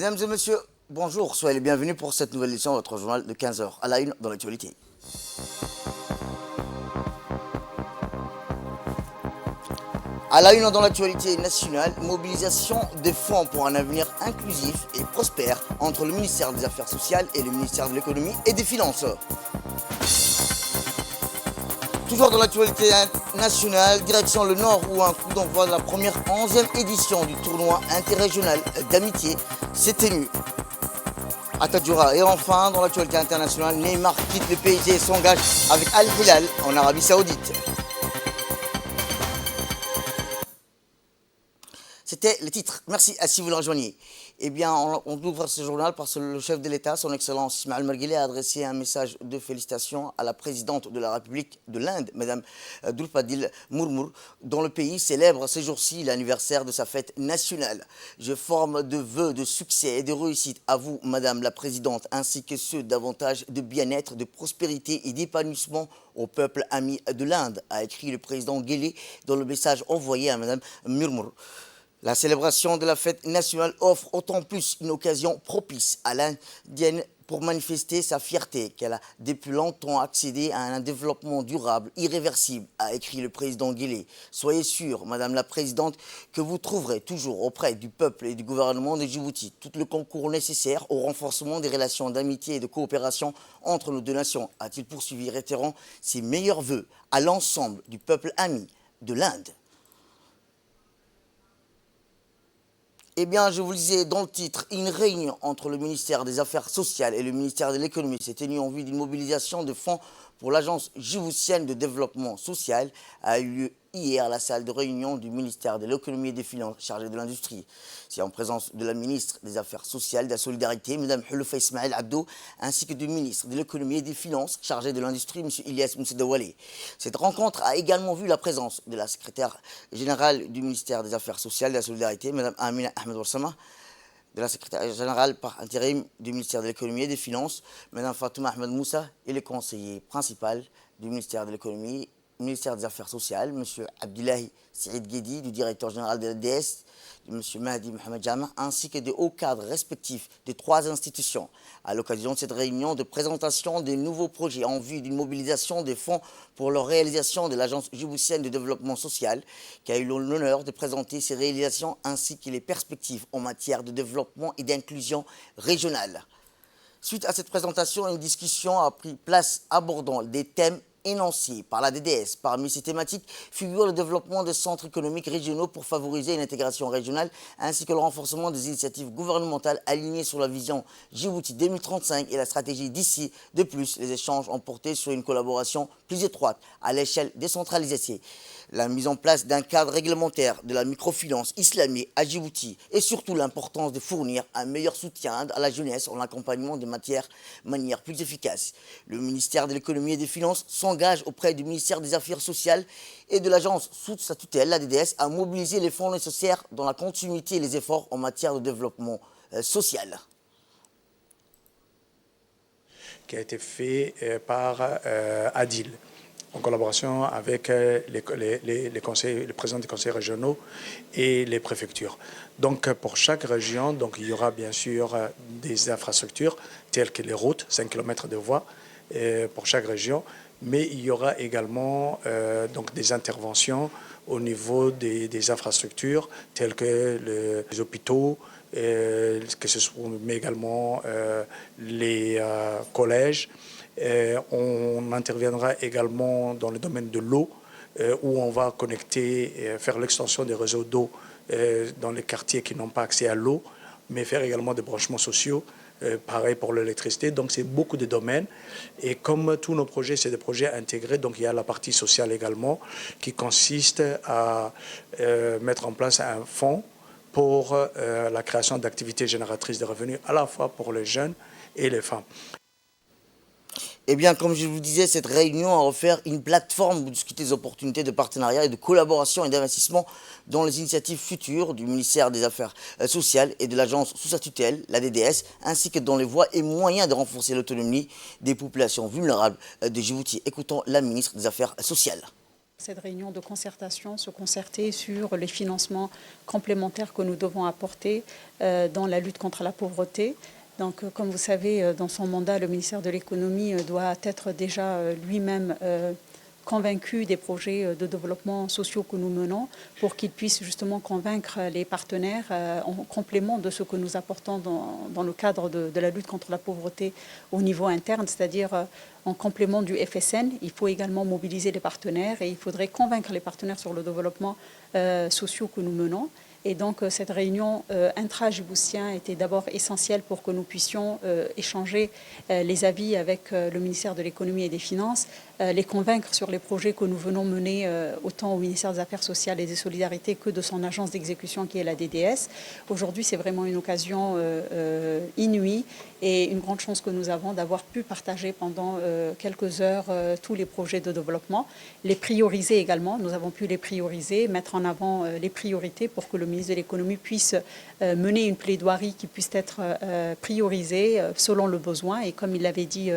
Mesdames et messieurs, bonjour, soyez les bienvenus pour cette nouvelle édition de votre journal de 15 heures. À la une dans l'actualité. À la une dans l'actualité nationale, mobilisation des fonds pour un avenir inclusif et prospère entre le ministère des Affaires sociales et le ministère de l'économie et des finances. Toujours dans l'actualité nationale, direction le Nord où un coup d'envoi de la première 11e édition du tournoi interrégional d'amitié s'est tenu à Tadjoura. Et enfin, dans l'actualité internationale, Neymar quitte le PSG et s'engage avec Al Hilal en Arabie Saoudite. C'était le titre. Merci à si vous le rejoignez. Eh bien, on ouvre ce journal parce que le chef de l'État, son Excellence Ismaël Marguerite, a adressé un message de félicitations à la présidente de la République de l'Inde, Mme Droupadi Murmu, dont le pays célèbre ces jours-ci l'anniversaire de sa fête nationale. Je forme de vœux de succès et de réussite à vous, Madame la Présidente, ainsi que ceux davantage de bien-être, de prospérité et d'épanouissement au peuple ami de l'Inde, a écrit le président Guélé dans le message envoyé à Mme Murmu. La célébration de la fête nationale offre autant plus une occasion propice à l'Indienne pour manifester sa fierté qu'elle a depuis longtemps accédé à un développement durable, irréversible, a écrit le président Guélé. Soyez sûre, Madame la Présidente, que vous trouverez toujours auprès du peuple et du gouvernement de Djibouti tout le concours nécessaire au renforcement des relations d'amitié et de coopération entre nos deux nations, a-t-il poursuivi, réitérant ses meilleurs vœux à l'ensemble du peuple ami de l'Inde. Eh bien, je vous le disais dans le titre, une réunion entre le ministère des Affaires sociales et le ministère de l'économie s'est tenue en vue d'une mobilisation de fonds pour l'Agence djiboutienne de développement social a eu lieu hier à la salle de réunion du ministère de l'économie et des finances chargé de l'industrie. C'est en présence de la ministre des Affaires sociales et de la solidarité, Mme Houloufa Ismaël Abdo, ainsi que du ministre de l'économie et des finances chargé de l'industrie, M. Ilyas Moussedawale. Cette rencontre a également vu la présence de la secrétaire générale du ministère des Affaires sociales et de la solidarité, Mme Amina Ahmed Ouassama, de la secrétaire générale par intérim du ministère de l'économie et des finances, Mme Fatouma Ahmed Moussa, et le conseiller principal du ministère de l'économie, ministère des Affaires sociales, M. Abdullahi Saïd Guedi, du directeur général de la DS, M. Mahdi Mohamed Jama, ainsi que des hauts cadres respectifs des trois institutions. À l'occasion de cette réunion de présentation des nouveaux projets en vue d'une mobilisation des fonds pour leur réalisation de l'Agence djiboutienne de développement social, qui a eu l'honneur de présenter ces réalisations ainsi que les perspectives en matière de développement et d'inclusion régionale. Suite à cette présentation, une discussion a pris place abordant des thèmes énoncés par la DDS. Parmi ces thématiques figure le développement des centres économiques régionaux pour favoriser une intégration régionale ainsi que le renforcement des initiatives gouvernementales alignées sur la vision Djibouti 2035 et la stratégie d'ici. De plus, les échanges ont porté sur une collaboration plus étroite à l'échelle décentralisée, la mise en place d'un cadre réglementaire de la microfinance islamique à Djibouti et surtout l'importance de fournir un meilleur soutien à la jeunesse en l'accompagnement de manière plus efficace. Le ministère de l'économie et des finances s'engage auprès du ministère des Affaires sociales et de l'agence sous sa tutelle, la DDS, à mobiliser les fonds nécessaires dans la continuité et les efforts en matière de développement social. Qui a été fait par Adil, en collaboration avec les présidents des conseils régionaux et les préfectures. Donc pour chaque région, donc, il y aura bien sûr des infrastructures telles que les routes, 5 km de voies pour chaque région, mais il y aura également donc des interventions au niveau des infrastructures telles que les hôpitaux, que ce soit, mais également les collèges. On interviendra également dans le domaine de l'eau, où on va connecter, faire l'extension des réseaux d'eau dans les quartiers qui n'ont pas accès à l'eau, mais faire également des branchements sociaux, pareil pour l'électricité. Donc c'est beaucoup de domaines. Et comme tous nos projets, c'est des projets intégrés, donc il y a la partie sociale également, qui consiste à mettre en place un fonds pour la création d'activités génératrices de revenus, à la fois pour les jeunes et les femmes. Eh bien, comme je vous disais, cette réunion a offert une plateforme pour discuter des opportunités de partenariat et de collaboration et d'investissement dans les initiatives futures du ministère des Affaires sociales et de l'agence sous sa tutelle, la DDS, ainsi que dans les voies et moyens de renforcer l'autonomie des populations vulnérables de Djibouti. Écoutons la ministre des Affaires sociales. Cette réunion de concertation, se concerter sur les financements complémentaires que nous devons apporter dans la lutte contre la pauvreté. Donc, comme vous savez, dans son mandat, le ministère de l'économie doit être déjà lui-même convaincu des projets de développement sociaux que nous menons pour qu'ils puissent justement convaincre les partenaires en complément de ce que nous apportons dans le cadre de la lutte contre la pauvreté au niveau interne, c'est-à-dire en complément du FSN. Il faut également mobiliser les partenaires et il faudrait convaincre les partenaires sur le développement social que nous menons. Et donc, cette réunion intra-djiboutien était d'abord essentielle pour que nous puissions échanger les avis avec le ministère de l'économie et des finances, les convaincre sur les projets que nous venons mener autant au ministère des Affaires sociales et des Solidarités que de son agence d'exécution qui est la DDS. Aujourd'hui, c'est vraiment une occasion inouïe et une grande chance que nous avons d'avoir pu partager pendant quelques heures tous les projets de développement, les prioriser également. Nous avons pu les prioriser, mettre en avant les priorités pour que le ministre de l'économie puisse mener une plaidoirie qui puisse être priorisée selon le besoin et comme il l'avait dit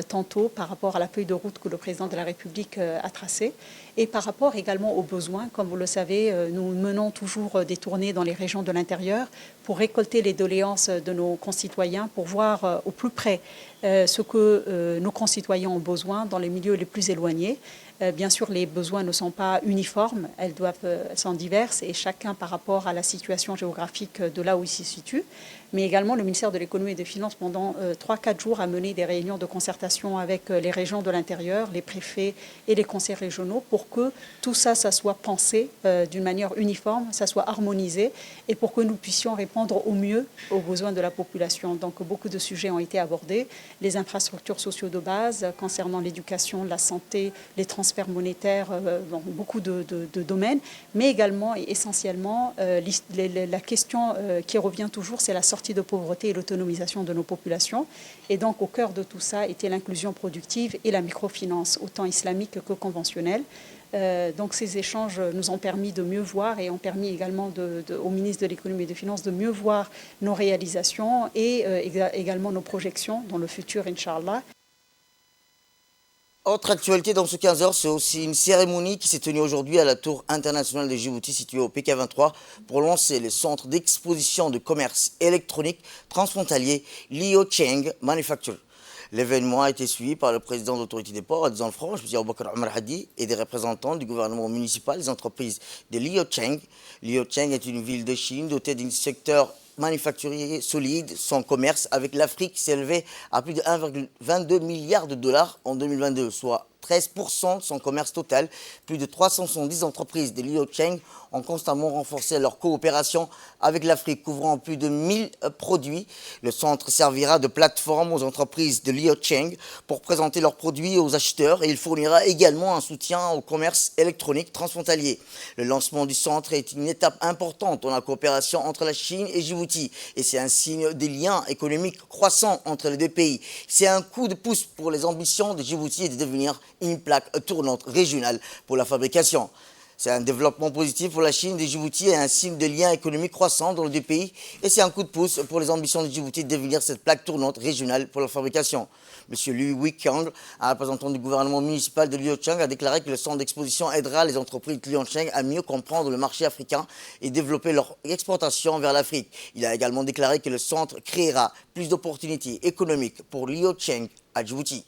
tantôt par rapport à la feuille de route que le président de la République a tracée et par rapport également aux besoins. Comme vous le savez, nous menons toujours des tournées dans les régions de l'intérieur pour récolter les doléances de nos concitoyens, pour voir au plus près ce que nos concitoyens ont besoin dans les milieux les plus éloignés. Bien sûr, les besoins ne sont pas uniformes, elles sont diverses et chacun par rapport à la situation géographique de là où il se situe. Mais également, le ministère de l'économie et des finances, pendant 3-4 jours, a mené des réunions de concertation avec les régions de l'intérieur, les préfets et les conseils régionaux pour que tout ça, ça soit pensé d'une manière uniforme, ça soit harmonisé et pour que nous puissions répondre au mieux aux besoins de la population. Donc, beaucoup de sujets ont été abordés, les infrastructures sociaux de base concernant l'éducation, la santé, les transferts monétaires, dans beaucoup de domaines, mais également et essentiellement, la question qui revient toujours, c'est la sortie de pauvreté et l'autonomisation de nos populations. Et donc, au cœur de tout ça était l'inclusion productive et la microfinance, autant islamique que conventionnelle. Donc, ces échanges nous ont permis de mieux voir et ont permis également au ministre de l'économie et des finances de mieux voir nos réalisations et également nos projections dans le futur, Inch'Allah. Autre actualité dans ce 15 heures, c'est aussi une cérémonie qui s'est tenue aujourd'hui à la Tour internationale de Djibouti située au PK23 pour lancer le centre d'exposition de commerce électronique transfrontalier Liu Cheng Manufacture. L'événement a été suivi par le président de l'autorité des ports, Adizan France, M. Aboubakar Omar Hadi, et des représentants du gouvernement municipal des entreprises de Liu Cheng. Liu Cheng est une ville de Chine dotée d'un secteur manufacturier solide. Son commerce avec l'Afrique s'est élevé à plus de 1,22 milliard de dollars en 2022, soit 13% de son commerce total. Plus de 370 entreprises de Liu Cheng ont constamment renforcé leur coopération avec l'Afrique, couvrant plus de 1000 produits. Le centre servira de plateforme aux entreprises de Liu Cheng pour présenter leurs produits aux acheteurs et il fournira également un soutien au commerce électronique transfrontalier. Le lancement du centre est une étape importante dans la coopération entre la Chine et Djibouti et c'est un signe des liens économiques croissants entre les deux pays. C'est un coup de pouce pour les ambitions de Djibouti de devenir une plaque tournante régionale pour la fabrication. C'est un développement positif pour la Chine et Djibouti et un signe de lien économique croissant dans les deux pays. Et c'est un coup de pouce pour les ambitions de Djibouti de devenir cette plaque tournante régionale pour la fabrication. M. Liu Weikang, un représentant du gouvernement municipal de Liu Cheng, a déclaré que le centre d'exposition aidera les entreprises de Liu Cheng à mieux comprendre le marché africain et développer leur exportation vers l'Afrique. Il a également déclaré que le centre créera plus d'opportunités économiques pour Liu Cheng à Djibouti.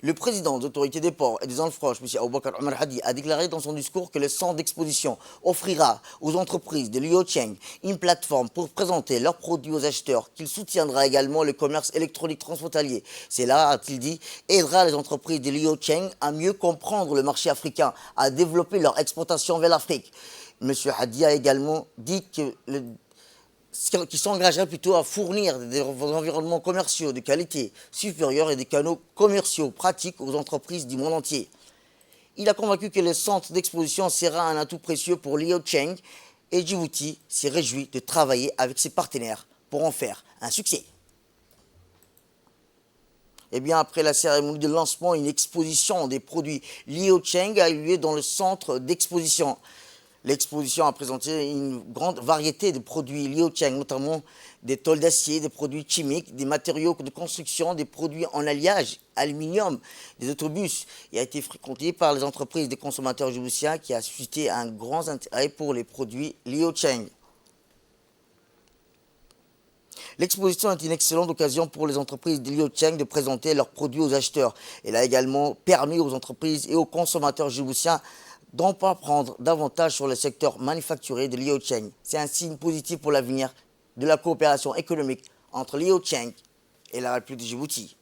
Le président de l'autorité des ports et des Anfroches, M. Aboubakar Omar Hadi, a déclaré dans son discours que le centre d'exposition offrira aux entreprises de Liu Cheng une plateforme pour présenter leurs produits aux acheteurs, qu'il soutiendra également le commerce électronique transfrontalier. Cela, a-t-il dit, aidera les entreprises de Liu Cheng à mieux comprendre le marché africain, à développer leur exportation vers l'Afrique. M. Hadi a également dit que qui s'engagerait plutôt à fournir des environnements commerciaux de qualité supérieure et des canaux commerciaux pratiques aux entreprises du monde entier. Il a convaincu que le centre d'exposition sera un atout précieux pour Liu Cheng et Djibouti s'est réjoui de travailler avec ses partenaires pour en faire un succès. Et bien après la cérémonie de lancement, une exposition des produits Liu Cheng a eu lieu dans le centre d'exposition. L'exposition a présenté une grande variété de produits liés au Tchang, notamment des tôles d'acier, des produits chimiques, des matériaux de construction, des produits en alliage, aluminium, des autobus, et a été fréquenté par les entreprises des consommateurs djiboutiens qui a suscité un grand intérêt pour les produits liés au Tchang. L'exposition est une excellente occasion pour les entreprises de Liu Cheng de présenter leurs produits aux acheteurs. Elle a également permis aux entreprises et aux consommateurs djiboutiens d'en apprendre davantage sur le secteur manufacturier de Liu Cheng. C'est un signe positif pour l'avenir de la coopération économique entre Liu Cheng et la République de Djibouti.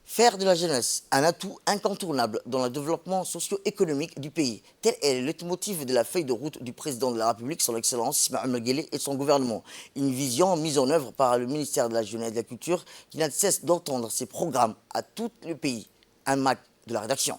Faire de la jeunesse un atout incontournable dans le développement socio-économique du pays. Tel est le leitmotiv de la feuille de route du président de la République, son Excellence Ismaël Omar Guelleh et son gouvernement. Une vision mise en œuvre par le ministère de la Jeunesse et de la Culture qui n'a de cesse d'entendre ses programmes à tout le pays. Un match de la rédaction.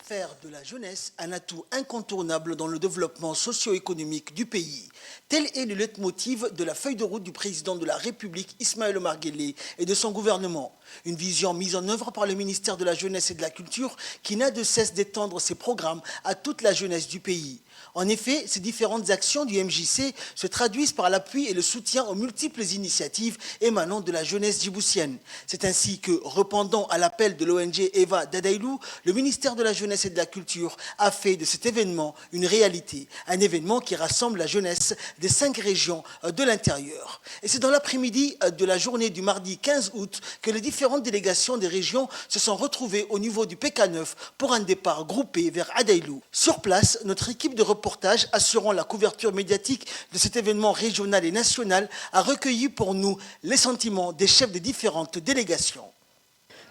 Faire de la jeunesse un atout incontournable dans le développement socio-économique du pays. Tel est le leitmotiv de la feuille de route du président de la République, Ismaël Omar Guelleh, et de son gouvernement. Une vision mise en œuvre par le ministère de la Jeunesse et de la Culture qui n'a de cesse d'étendre ses programmes à toute la jeunesse du pays. En effet, ces différentes actions du MJC se traduisent par l'appui et le soutien aux multiples initiatives émanant de la jeunesse djiboutienne. C'est ainsi que, répondant à l'appel de l'ONG Eva Dadailou, le ministère de la Jeunesse et de la Culture a fait de cet événement une réalité. Un événement qui rassemble la jeunesse des 5 régions de l'intérieur. Et c'est dans l'après-midi de la journée du mardi 15 août que les différentes délégations des régions se sont retrouvées au niveau du PK9 pour un départ groupé vers Adailou. Sur place, notre équipe de reportage assurant la couverture médiatique de cet événement régional et national a recueilli pour nous les sentiments des chefs des différentes délégations.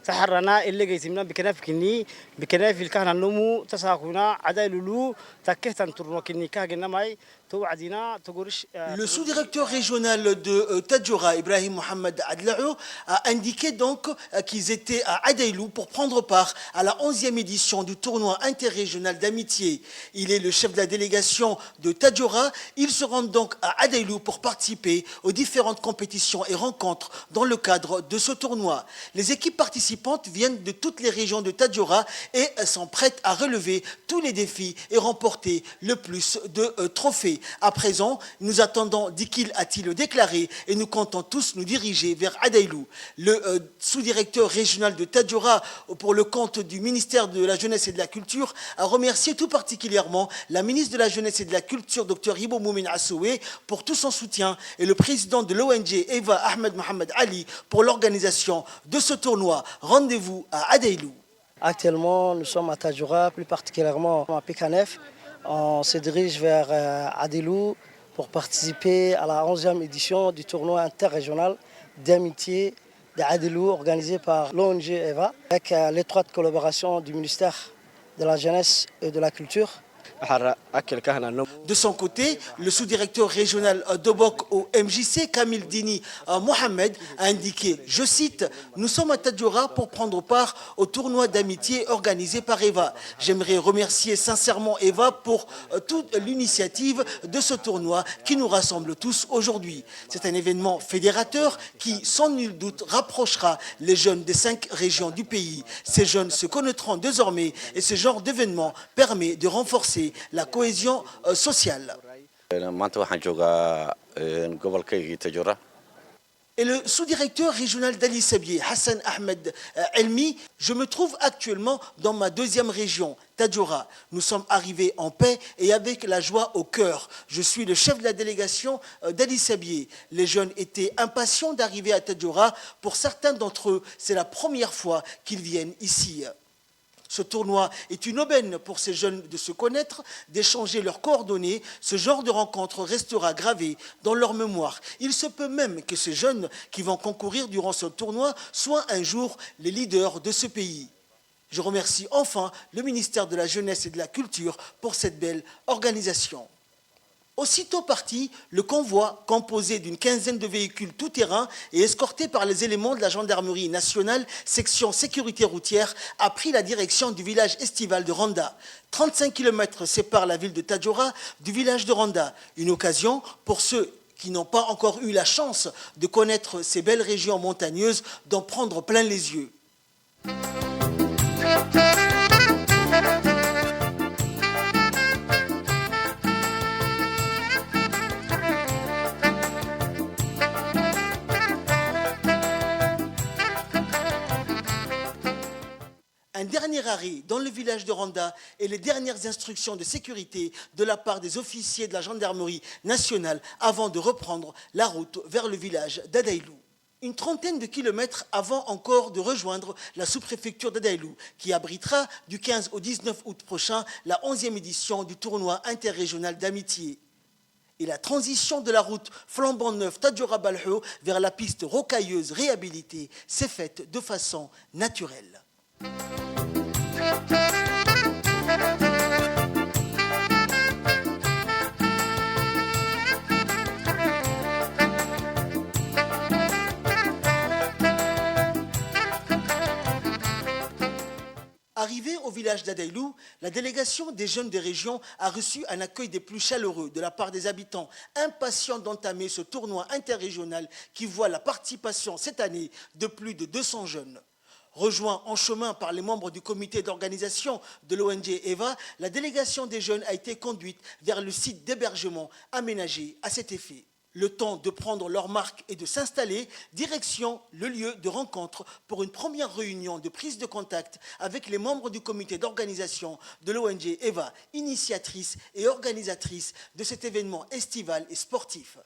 تحرنا اللي جيتمنا بكناف كني بكناف الكهنة النمو تساقنا عدالولو تكهتن ترنوكني كهجنا ماي توعدنا تقولش. Le sous-directeur régional de Tadjoura, Ibrahim Mohamed Adlaou, a indiqué donc qu'ils étaient à Adailou pour prendre part à la 11e édition du tournoi interrégional d'amitié. Il est le chef de la délégation de Tadjoura. Ils se rendent donc à Adailou pour participer aux différentes compétitions et rencontres dans le cadre de ce tournoi. Les équipes participantes viennent de toutes les régions de Tadjoura et sont prêtes à relever tous les défis et remporter le plus de trophées. À présent, nous attendons Dikil a-t-il déclaré et nous comptons tous nous diriger vers Adailou. Le sous-directeur régional de Tadjoura pour le compte du ministère de la Jeunesse et de la Culture a remercié tout particulièrement la ministre de la Jeunesse et de la Culture, Dr Ibo Moumin Assoué, pour tout son soutien et le président de l'ONG Eva Ahmed Mohamed Ali pour l'organisation de ce tournoi. Rendez-vous à Adailou. Actuellement, nous sommes à Tadjoura, plus particulièrement à PK9. On se dirige vers Adailou pour participer à la 11e édition du tournoi interrégional d'amitié d'Adailou organisé par l'ONG EVA avec l'étroite collaboration du ministère de la Jeunesse et de la Culture. De son côté, le sous-directeur régional d'Obok au MJC, Kamil Dini Mohamed, a indiqué, je cite, « Nous sommes à Tadjoura pour prendre part au tournoi d'amitié organisé par Eva. J'aimerais remercier sincèrement Eva pour toute l'initiative de ce tournoi qui nous rassemble tous aujourd'hui. C'est un événement fédérateur qui, sans nul doute, rapprochera les jeunes des 5 régions du pays. Ces jeunes se connaîtront désormais et ce genre d'événement permet de renforcer la cohésion sociale. Et le sous-directeur régional d'Ali Sabié, Hassan Ahmed Elmi, je me trouve actuellement dans ma 2e région, Tadjoura. Nous sommes arrivés en paix et avec la joie au cœur. Je suis le chef de la délégation d'Ali Sabié. Les jeunes étaient impatients d'arriver à Tadjoura. Pour certains d'entre eux, c'est la première fois qu'ils viennent ici. Ce tournoi est une aubaine pour ces jeunes de se connaître, d'échanger leurs coordonnées. Ce genre de rencontre restera gravé dans leur mémoire. Il se peut même que ces jeunes qui vont concourir durant ce tournoi soient un jour les leaders de ce pays. Je remercie enfin le ministère de la Jeunesse et de la Culture pour cette belle organisation. Aussitôt parti, le convoi, composé d'une 15aine de véhicules tout-terrain et escorté par les éléments de la gendarmerie nationale, section sécurité routière, a pris la direction du village estival de Ronda. 35 km séparent la ville de Tadjoura du village de Ronda. Une occasion pour ceux qui n'ont pas encore eu la chance de connaître ces belles régions montagneuses d'en prendre plein les yeux. dernier arrêt dans le village de Randa et les dernières instructions de sécurité de la part des officiers de la gendarmerie nationale avant de reprendre la route vers le village d'Adaïlou. Une trentaine de kilomètres avant encore de rejoindre la sous-préfecture d'Adaïlou, qui abritera du 15 au 19 août prochain la 11e édition du tournoi interrégional d'amitié. Et la transition de la route flambant neuve Tadjoura-Balho vers la piste rocailleuse réhabilitée s'est faite de façon naturelle. Arrivée au village d'Adaïlou, la délégation des jeunes des régions a reçu un accueil des plus chaleureux de la part des habitants, impatients d'entamer ce tournoi interrégional qui voit la participation cette année de plus de 200 jeunes. Rejoint en chemin par les membres du comité d'organisation de l'ONG EVA, la délégation des jeunes a été conduite vers le site d'hébergement aménagé à cet effet. Le temps de prendre leur marque et de s'installer, direction le lieu de rencontre pour une première réunion de prise de contact avec les membres du comité d'organisation de l'ONG EVA, initiatrice et organisatrice de cet événement estival et sportif.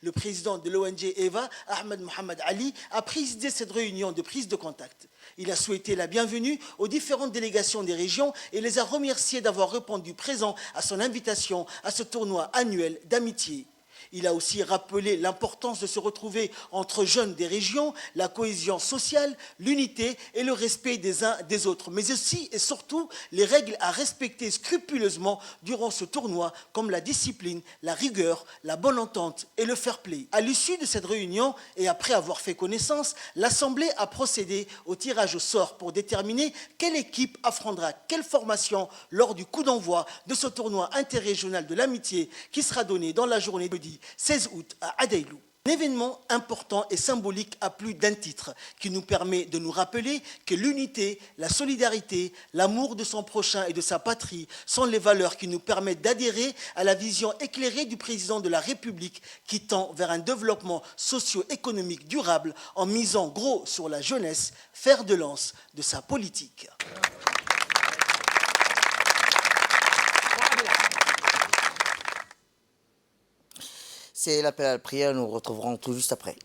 Le président de l'ONG EVA, Ahmed Mohamed Ali, a présidé cette réunion de prise de contact. Il a souhaité la bienvenue aux différentes délégations des régions et les a remerciées d'avoir répondu présent à son invitation à ce tournoi annuel d'amitié. Il a aussi rappelé l'importance de se retrouver entre jeunes des régions, la cohésion sociale, l'unité et le respect des uns des autres, mais aussi et surtout les règles à respecter scrupuleusement durant ce tournoi, comme la discipline, la rigueur, la bonne entente et le fair play. À l'issue de cette réunion et après avoir fait connaissance, l'Assemblée a procédé au tirage au sort pour déterminer quelle équipe affrontera quelle formation lors du coup d'envoi de ce tournoi interrégional de l'amitié qui sera donné dans la journée de jeudi 16 août à Adaïlou. Un événement important et symbolique à plus d'un titre qui nous permet de nous rappeler que l'unité, la solidarité, l'amour de son prochain et de sa patrie sont les valeurs qui nous permettent d'adhérer à la vision éclairée du président de la République qui tend vers un développement socio-économique durable en misant gros sur la jeunesse, fer de lance de sa politique. C'est l'appel à la prière, nous retrouverons tout juste après.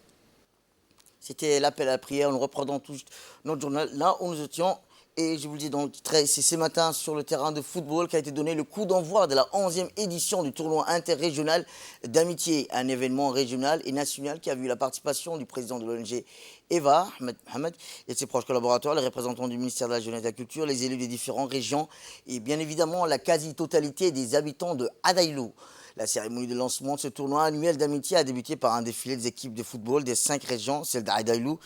C'était l'appel à la prière, nous reprendrons tout juste notre journal là où nous étions. Et je vous le dis dans le titre, c'est ce matin sur le terrain de football qu'a été donné le coup d'envoi de la 11e édition du tournoi interrégional d'amitié. Un événement régional et national qui a vu la participation du président de l'ONG EVA, Ahmed Mohamed, et de ses proches collaborateurs, les représentants du ministère de la Jeunesse et de la Culture, les élus des différentes régions et bien évidemment la quasi-totalité des habitants de Adaïlou. La cérémonie de lancement de ce tournoi annuel d'amitié a débuté par un défilé des équipes de football des 5 régions, celle d'Adaïlou.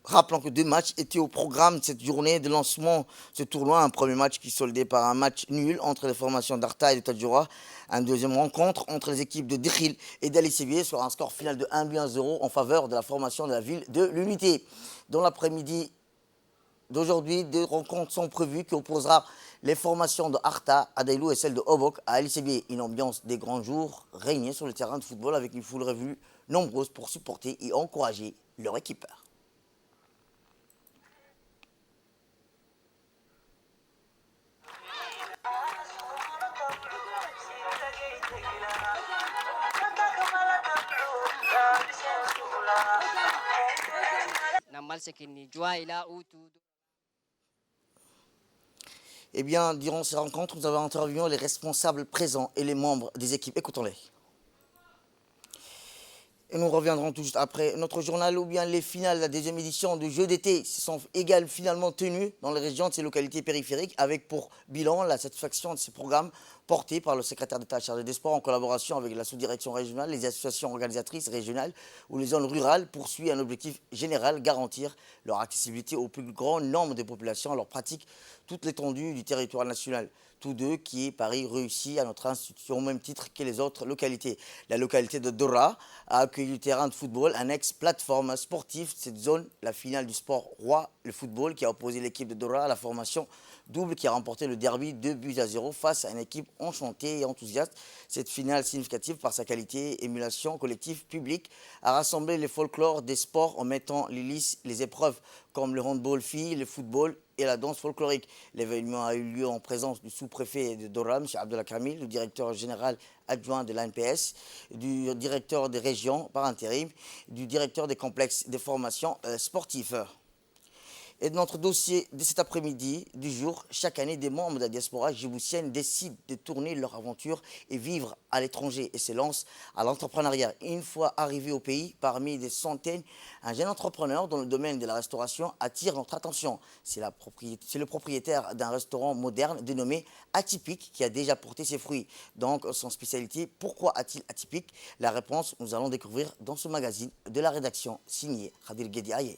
Rappelant que 2 matchs étaient au programme de cette journée de lancement de ce tournoi. Un premier match qui soldait par un match nul entre les formations d'Arta et de Tadjoura. Un deuxième rencontre entre les équipes de Dekhil et d'Ali Sébié sur un score final de 1-0 en faveur de la formation de la ville de l'Unité. Dans l'après-midi d'aujourd'hui, 2 rencontres sont prévues qui opposera les formations de Arta, Adaïlou et celle de Obok à Ali Sébié. Une ambiance des grands jours régnait sur le terrain de football avec une foule revue nombreuse pour supporter et encourager leur équipe. Eh bien, durant ces rencontres, nous avons interviewé les responsables présents et les membres des équipes. Écoutons-les. Et nous reviendrons tout juste après notre journal ou bien les finales de la 2e édition du Jeux d'été se sont également finalement tenues dans les régions de ces localités périphériques avec pour bilan la satisfaction de ces programmes portés par le secrétaire d'État chargé des sports en collaboration avec la sous-direction régionale, les associations organisatrices régionales ou les zones rurales poursuit un objectif général, garantir leur accessibilité au plus grand nombre de populations, leur pratique toute l'étendue du territoire national. Tous deux qui est Paris réussi à notre institution au même titre que les autres localités. La localité de Dora a accueilli le terrain de football, annexe plateforme sportive. Cette zone, la finale du sport roi, le football, qui a opposé l'équipe de Dora à la formation double qui a remporté le derby 2-0 face à une équipe enchantée et enthousiaste. Cette finale significative par sa qualité, émulation collective publique, a rassemblé les folklores des sports en mettant les épreuves comme le handball filles, le football et la danse folklorique. L'événement a eu lieu en présence du sous-préfet de Doram, M. Abdullah Kamil, le directeur général adjoint de l'ANPS, du directeur des régions par intérim, du directeur des complexes des formations sportives. Et de notre dossier de cet après-midi du jour, chaque année, des membres de la diaspora djiboutienne décident de tourner leur aventure et vivre à l'étranger et se lancent à l'entrepreneuriat. Une fois arrivés au pays, parmi des centaines, un jeune entrepreneur dans le domaine de la restauration attire notre attention. C'est le propriétaire d'un restaurant moderne dénommé Atypique qui a déjà porté ses fruits. Donc, son spécialité, pourquoi a-t-il atypique? La réponse, nous allons découvrir dans ce magazine de la rédaction signé Khadir Guédiaye.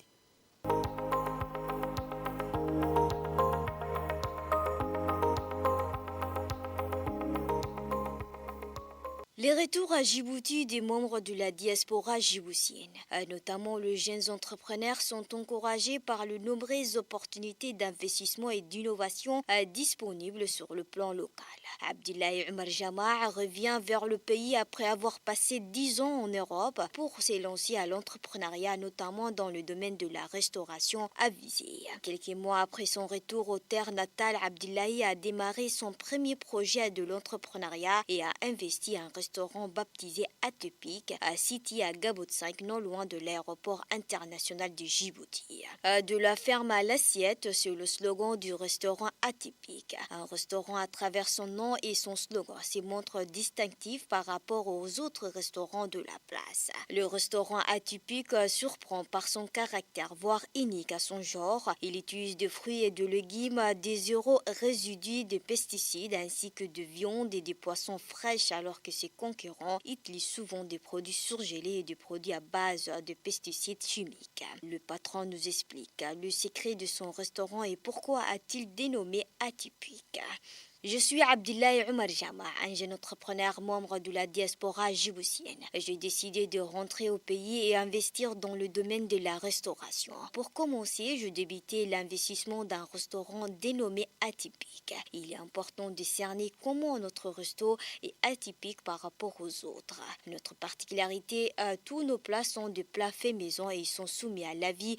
Les retours à Djibouti des membres de la diaspora djiboutienne, notamment les jeunes entrepreneurs, sont encouragés par les nombreuses opportunités d'investissement et d'innovation disponibles sur le plan local. Abdillahi Omar Jama revient vers le pays après avoir passé 10 ans en Europe pour s'élancer à l'entrepreneuriat, notamment dans le domaine de la restauration avisée. Quelques mois après son retour aux terres natales, Abdillahi a démarré son premier projet de l'entrepreneuriat et a investi un restaurant baptisé Atypique, situé à Gabot 5, non loin de l'aéroport international de Djibouti. De la ferme à l'assiette, c'est le slogan du restaurant Atypique. Un restaurant à travers son nom et son slogan se montre distinctif par rapport aux autres restaurants de la place. Le restaurant Atypique surprend par son caractère, voire unique à son genre. Il utilise des fruits et de légumes, des zéro résidus de pesticides ainsi que de viande et des poissons fraîches, alors que ses concurrents utilisent souvent des produits surgelés et des produits à base de pesticides chimiques. Le patron nous explique le secret de son restaurant et pourquoi a-t-il dénommé Atypique. Je suis Abdillahi Omar Jama, un jeune entrepreneur membre de la diaspora djiboutienne. J'ai décidé de rentrer au pays et investir dans le domaine de la restauration. Pour commencer, je débutais l'investissement d'un restaurant dénommé Atypique. Il est important de cerner comment notre resto est atypique par rapport aux autres. Notre particularité, tous nos plats sont de plats faits maison et ils sont soumis à l'avis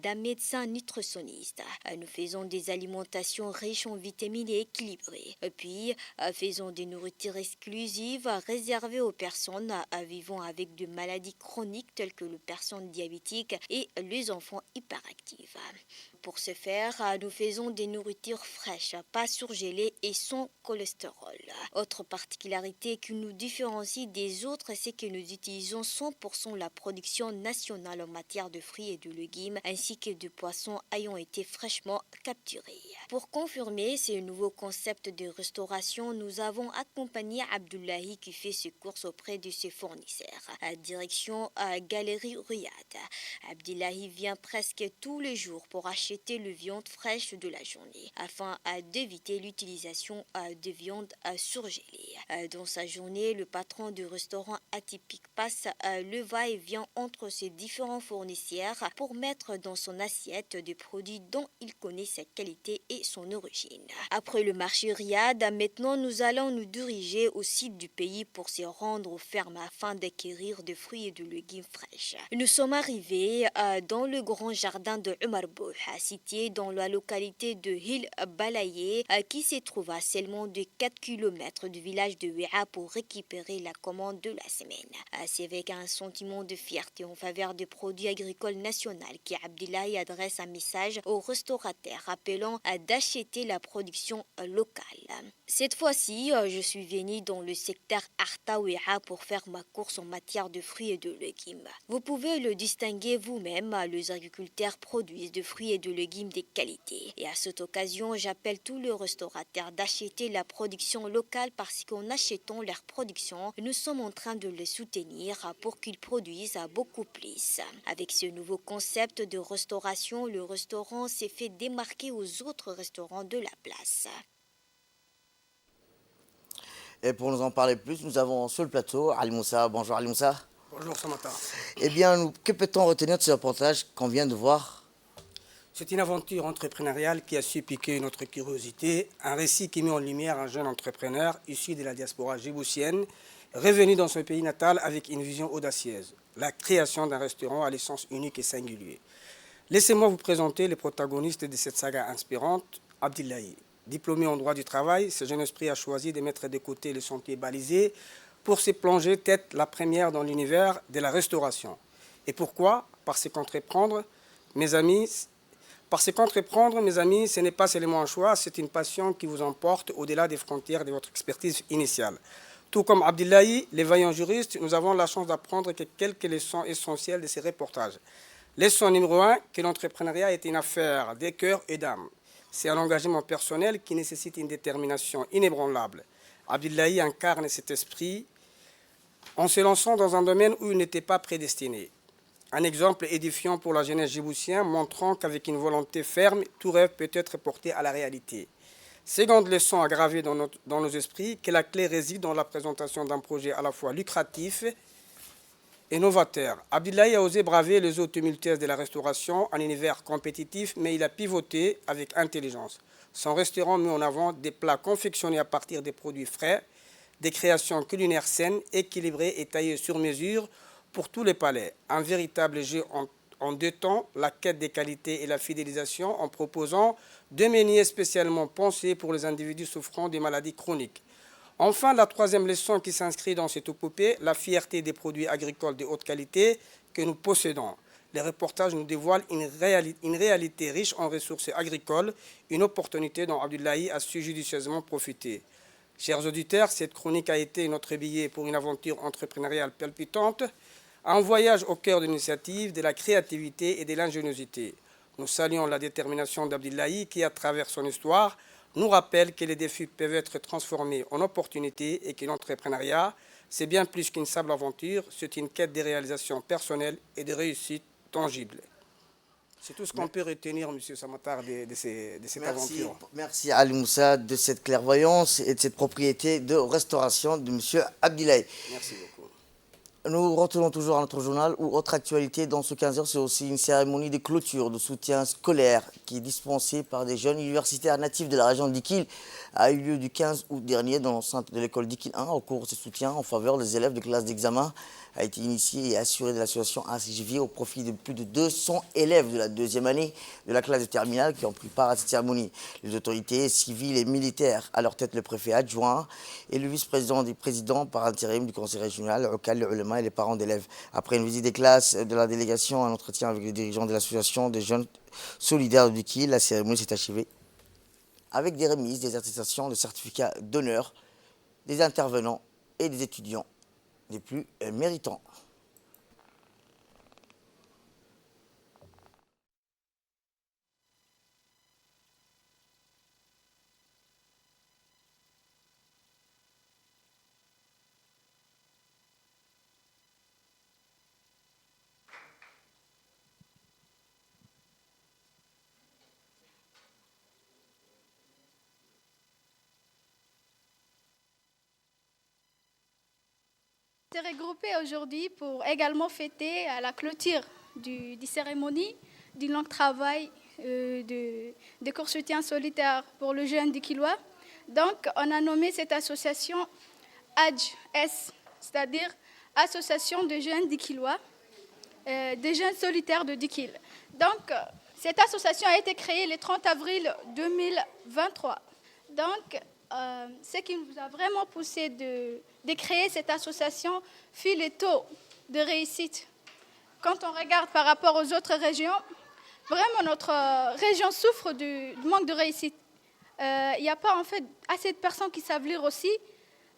d'un médecin nutritionniste. Nous faisons des alimentations riches en vitamines et équilibrées. Et puis, faisons des nourritures exclusives réservées aux personnes vivant avec des maladies chroniques telles que les personnes diabétiques et les enfants hyperactifs. Pour ce faire, nous faisons des nourritures fraîches, pas surgelées et sans cholestérol. Autre particularité qui nous différencie des autres, c'est que nous utilisons 100% la production nationale en matière de fruits et de légumes, ainsi que de poissons ayant été fraîchement capturés. Pour confirmer ce nouveau concept de restauration, nous avons accompagné Abdullahi qui fait ses courses auprès de ses fournisseurs. Direction Galerie Riyad. Abdullahi vient presque tous les jours pour acheter le viande fraîche de la journée afin d'éviter l'utilisation de viande surgelée. Dans sa journée, le patron du restaurant Atypique passe le va-et-vient entre ses différents fournisseurs pour mettre dans son assiette des produits dont il connaît sa qualité et son origine. Après le marché Riyad, maintenant nous allons nous diriger au site du pays pour se rendre aux fermes afin d'acquérir des fruits et de légumes fraîches. Nous sommes arrivés dans le grand jardin de Omar Bouh, situé dans la localité de Hil Balaye, qui se trouve à seulement de 4 km du village de Ouéa pour récupérer la commande de la semaine. C'est avec un sentiment de fierté en faveur des produits agricoles nationaux qu'Abdillahi adresse un message aux restaurateurs appelant à d'acheter la production locale. Cette fois-ci, je suis venu dans le secteur Arta Ouéa pour faire ma course en matière de fruits et de légumes. Vous pouvez le distinguer vous-même, les agriculteurs produisent des fruits et de légumes de qualité. Et à cette occasion, j'appelle tous les restaurateurs d'acheter la production locale parce qu'en achetant leur production, nous sommes en train de les soutenir pour qu'ils produisent beaucoup plus. Avec ce nouveau concept de restauration, le restaurant s'est fait démarquer aux autres restaurants de la place. Et pour nous en parler plus, nous avons sur le plateau Ali Moussa. Bonjour Ali Moussa. Bonjour Samata. Eh bien, que peut-on retenir de ce reportage qu'on vient de voir? C'est une aventure entrepreneuriale qui a su piquer notre curiosité, un récit qui met en lumière un jeune entrepreneur issu de la diaspora djiboutienne, revenu dans son pays natal avec une vision audacieuse, la création d'un restaurant à l'essence unique et singulier. Laissez-moi vous présenter les protagonistes de cette saga inspirante, Abdillahi. Diplômé en droit du travail, ce jeune esprit a choisi de mettre de côté les sentiers balisés pour se plonger tête la première dans l'univers de la restauration. Et pourquoi? Parce qu'entreprendre, mes amis, ce n'est pas seulement un choix, c'est une passion qui vous emporte au-delà des frontières de votre expertise initiale. Tout comme Abdillahi, les vaillants juristes, nous avons la chance d'apprendre quelques leçons essentielles de ces reportages. Leçon numéro 1, que l'entrepreneuriat est une affaire de cœur et d'âme. C'est un engagement personnel qui nécessite une détermination inébranlable. Abdillahi incarne cet esprit en se lançant dans un domaine où il n'était pas prédestiné. Un exemple édifiant pour la jeunesse djiboutienne, montrant qu'avec une volonté ferme, tout rêve peut être porté à la réalité. Seconde leçon à graver dans nos esprits, que la clé réside dans la présentation d'un projet à la fois lucratif et novateur. Abdillahi a osé braver les eaux tumultueuses de la restauration, un univers compétitif, mais il a pivoté avec intelligence. Son restaurant met en avant des plats confectionnés à partir des produits frais, des créations culinaires saines, équilibrées et taillées sur mesure pour tous les palais. Un véritable jeu en deux temps, la quête des qualités et la fidélisation en proposant deux menus spécialement pensés pour les individus souffrant des maladies chroniques. Enfin, la troisième leçon qui s'inscrit dans cette épopée, la fierté des produits agricoles de haute qualité que nous possédons. Les reportages nous dévoilent une réalité riche en ressources agricoles, une opportunité dont Abdillahi a su judicieusement profiter. Chers auditeurs, cette chronique a été notre billet pour une aventure entrepreneuriale palpitante, un voyage au cœur de l'initiative, de la créativité et de l'ingéniosité. Nous saluons la détermination d'Abdillahi qui, à travers son histoire, nous rappelle que les défis peuvent être transformés en opportunités et que l'entrepreneuriat, c'est bien plus qu'une simple aventure, c'est une quête de réalisation personnelle et de réussite tangible. C'est tout ce qu'on peut retenir, M. Samatar, de cette aventure. Merci Ali Moussa de cette clairvoyance et de cette propriété de restauration de M. Abdillahi. Merci beaucoup. Nous retenons toujours à notre journal où autre actualité dans ce 15h, c'est aussi une cérémonie de clôture de soutien scolaire qui est dispensée par des jeunes universitaires natifs de la région d'Ikil a eu lieu du 15 août dernier dans l'enceinte de l'école d'Ikil 1. Au cours de ce soutien en faveur des élèves de classe d'examen a été initié et assuré de l'association ACJV au profit de plus de 200 élèves de la deuxième année de la classe de terminale qui ont pris part à cette cérémonie. Les autorités civiles et militaires, à leur tête le préfet adjoint et le vice-président du président par intérim du conseil régional, Okal, le ulama et les parents d'élèves. Après une visite des classes de la délégation, un entretien avec les dirigeants de l'association des jeunes solidaires du Kiel, la cérémonie s'est achevée avec des remises, des attestations, des certificats d'honneur des intervenants et des étudiants les plus méritants. On s'est regroupés aujourd'hui pour également fêter à la clôture du cérémonie du long travail de cours soutien solitaire pour le jeune du Kilois. Donc, on a nommé cette association ADJ-S, c'est-à-dire Association de jeunes d'Ikilois, des jeunes solitaires de Dikil. Donc, cette association a été créée le 30 avril 2023. Donc, ce qui nous a vraiment poussé de créer cette association fut le taux de réussite. Quand on regarde par rapport aux autres régions, vraiment notre région souffre du manque de réussite. Il n'y a pas en fait assez de personnes qui savent lire aussi.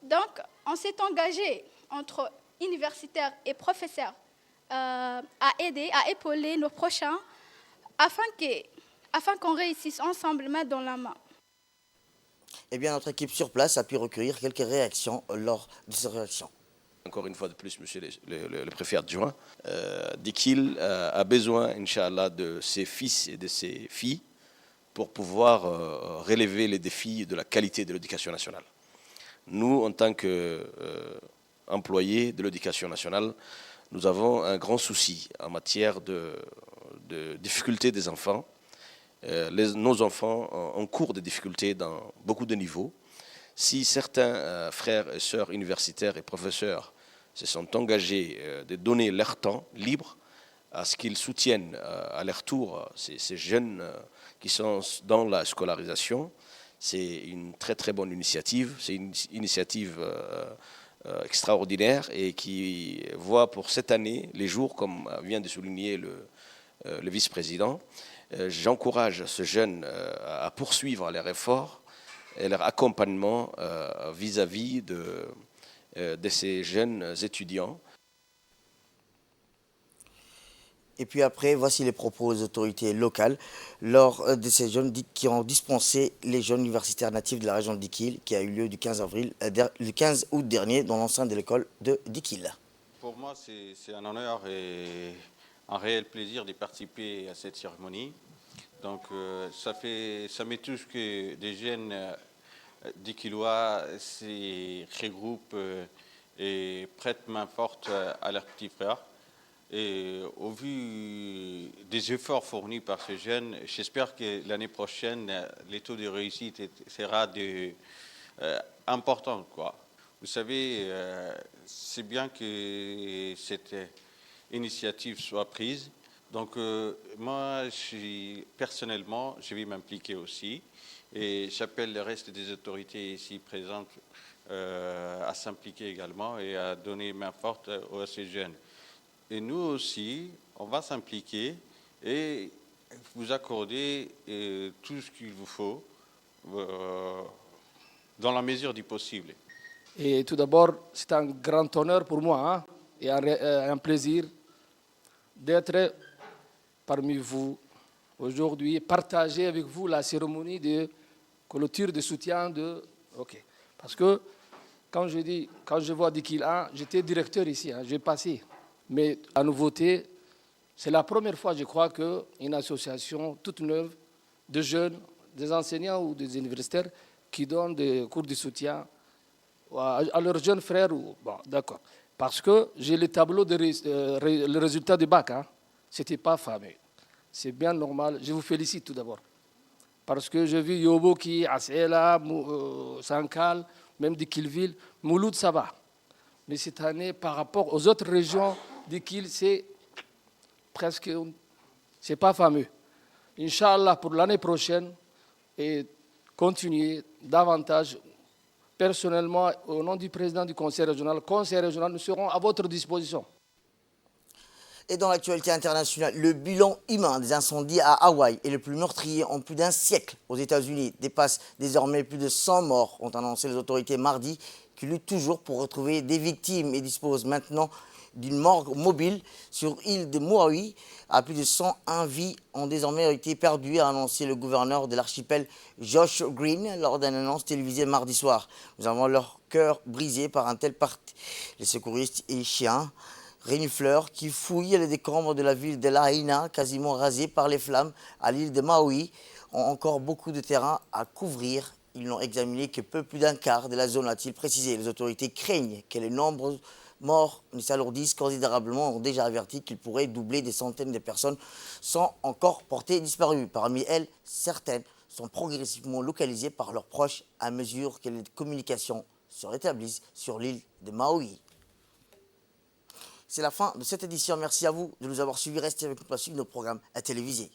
Donc, on s'est engagé entre universitaires et professeurs à aider, à épauler nos prochains afin qu'on réussisse ensemble, main dans la main. Eh bien, notre équipe sur place a pu recueillir quelques réactions lors de ces réactions. Encore une fois de plus, monsieur le préfet adjoint, Dikil a besoin, Inch'Allah, de ses fils et de ses filles pour pouvoir relever les défis de la qualité de l'éducation nationale. Nous, en tant qu'employés de l'éducation nationale, nous avons un grand souci en matière de difficultés des enfants. Nos enfants ont cours de difficultés dans beaucoup de niveaux. Si certains frères et sœurs universitaires et professeurs se sont engagés de donner leur temps libre à ce qu'ils soutiennent à leur tour ces jeunes qui sont dans la scolarisation. C'est une très très bonne initiative. C'est une initiative extraordinaire et qui voit pour cette année les jours, comme vient de souligner le vice-président. J'encourage ces jeunes à poursuivre leurs efforts et leur accompagnement vis-à-vis de ces jeunes étudiants. Et puis après, voici les propos des autorités locales lors de ces jeunes qui ont dispensé les jeunes universitaires natifs de la région de Dikil, qui a eu lieu du 15 août dernier dans l'enceinte de l'école de Dikil. Pour moi, c'est un honneur et un réel plaisir de participer à cette cérémonie. Donc, ça me touche que des jeunes Dikilois se regroupent et prêtent main forte à leurs petits frères. Et au vu des efforts fournis par ces jeunes, j'espère que l'année prochaine, les taux de réussite sera important, quoi. Vous savez, c'est bien que cette initiative soit prise. Donc moi, personnellement, je vais m'impliquer aussi. Et j'appelle le reste des autorités ici présentes à s'impliquer également et à donner main forte à ces jeunes. Et nous aussi, on va s'impliquer et vous accorder tout ce qu'il vous faut dans la mesure du possible. Et tout d'abord, c'est un grand honneur pour moi et un plaisir d'être parmi vous aujourd'hui et partager avec vous la cérémonie de clôture de soutien de... OK. Parce que quand je vois Dikil 1, j'étais directeur ici, j'ai passé. Mais à nouveauté, c'est la première fois, je crois, qu'une association toute neuve de jeunes, des enseignants ou des universitaires qui donnent des cours de soutien à leurs jeunes frères. Bon, d'accord. Parce que j'ai le tableau, le résultat du bac. Ce n'était pas fameux. C'est bien normal. Je vous félicite tout d'abord. Parce que j'ai vu Yoboki, Asela, Sankal, même Dikilville. Mouloud, ça va. Mais cette année, par rapport aux autres régions, Dikil, c'est presque, c'est pas fameux. Inch'Allah, pour l'année prochaine, et continuer davantage. Personnellement, au nom du président du conseil régional, nous serons à votre disposition. Et dans l'actualité internationale, le bilan humain des incendies à Hawaï est le plus meurtrier en plus d'un siècle aux États-Unis. Dépasse désormais plus de 100 morts, ont annoncé les autorités mardi, qui luttent toujours pour retrouver des victimes et disposent maintenant d'une morgue mobile sur l'île de Maui. À plus de 101 vies ont désormais été perdues, a annoncé le gouverneur de l'archipel Josh Green lors d'une annonce télévisée mardi soir. Nous avons leur cœur brisé par un tel parti. Les secouristes et chiens renifleurs qui fouillent les décombres de la ville de Lahaina, quasiment rasée par les flammes à l'île de Maui, ont encore beaucoup de terrain à couvrir. Ils n'ont examiné que peu plus d'un quart de la zone, a-t-il précisé. Les autorités craignent que les nombreux morts ne s'alourdissent considérablement, ont déjà averti qu'il pourrait doubler. Des centaines de personnes sont encore portées disparues. Parmi elles, certaines sont progressivement localisées par leurs proches à mesure que les communications se rétablissent sur l'île de Maui. C'est la fin de cette édition. Merci à vous de nous avoir suivis. Restez avec nous pour suivre nos programmes télévisés.